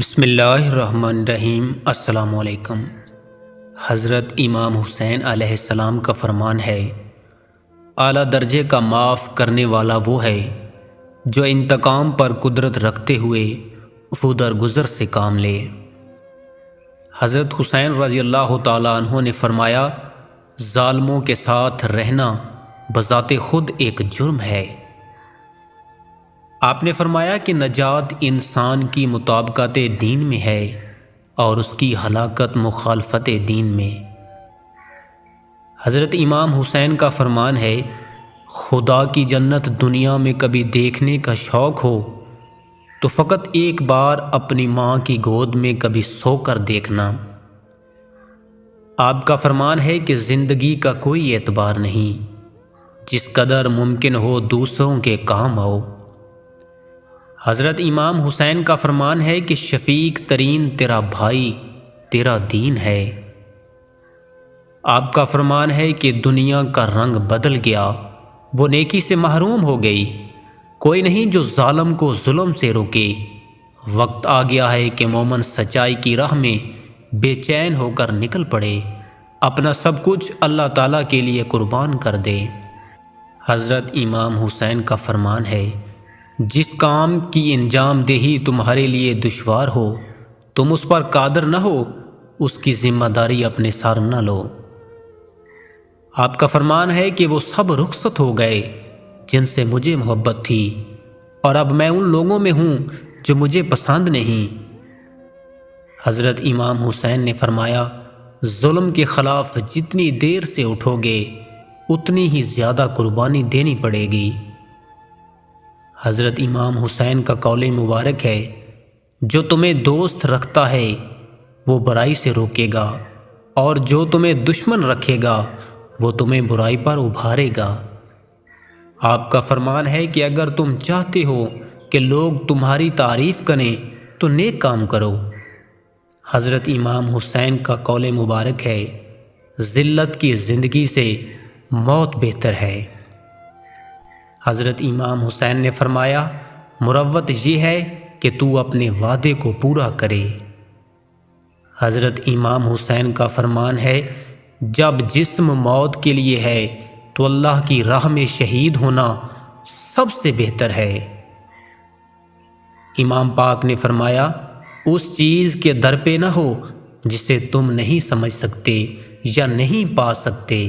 بسم اللہ الرحمن الرحیم۔ السلام علیکم۔ حضرت امام حسین علیہ السلام کا فرمان ہے، اعلیٰ درجے کا معاف کرنے والا وہ ہے جو انتقام پر قدرت رکھتے ہوئے درگزر سے کام لے۔ حضرت حسین رضی اللہ تعالیٰ عنہ نے فرمایا، ظالموں کے ساتھ رہنا بذات خود ایک جرم ہے۔ آپ نے فرمایا کہ نجات انسان کی مطابقت دین میں ہے اور اس کی ہلاکت مخالفت دین میں۔ حضرت امام حسین کا فرمان ہے، خدا کی جنت دنیا میں کبھی دیکھنے کا شوق ہو تو فقط ایک بار اپنی ماں کی گود میں کبھی سو کر دیکھنا۔ آپ کا فرمان ہے کہ زندگی کا کوئی اعتبار نہیں، جس قدر ممکن ہو دوسروں کے کام آؤ۔ حضرت امام حسین کا فرمان ہے کہ شفیق ترین تیرا بھائی تیرا دین ہے۔ آپ کا فرمان ہے کہ دنیا کا رنگ بدل گیا، وہ نیکی سے محروم ہو گئی، کوئی نہیں جو ظالم کو ظلم سے روکے۔ وقت آ گیا ہے کہ مومن سچائی کی راہ میں بے چین ہو کر نکل پڑے، اپنا سب کچھ اللہ تعالیٰ کے لیے قربان کر دے۔ حضرت امام حسین کا فرمان ہے، جس کام کی انجام دہی تمہارے لیے دشوار ہو، تم اس پر قادر نہ ہو، اس کی ذمہ داری اپنے سر نہ لو۔ آپ کا فرمان ہے کہ وہ سب رخصت ہو گئے جن سے مجھے محبت تھی، اور اب میں ان لوگوں میں ہوں جو مجھے پسند نہیں۔ حضرت امام حسین نے فرمایا، ظلم کے خلاف جتنی دیر سے اٹھو گے اتنی ہی زیادہ قربانی دینی پڑے گی۔ حضرت امام حسین کا قول مبارک ہے، جو تمہیں دوست رکھتا ہے وہ برائی سے روکے گا، اور جو تمہیں دشمن رکھے گا وہ تمہیں برائی پر ابھارے گا۔ آپ کا فرمان ہے کہ اگر تم چاہتے ہو کہ لوگ تمہاری تعریف کریں تو نیک کام کرو۔ حضرت امام حسین کا قول مبارک ہے، ذلت کی زندگی سے موت بہتر ہے۔ حضرت امام حسین نے فرمایا، مروت یہ ہے کہ تو اپنے وعدے کو پورا کرے۔ حضرت امام حسین کا فرمان ہے، جب جسم موت کے لیے ہے تو اللہ کی راہ میں شہید ہونا سب سے بہتر ہے۔ امام پاک نے فرمایا، اس چیز کے در پہ نہ ہو جسے تم نہیں سمجھ سکتے یا نہیں پا سکتے۔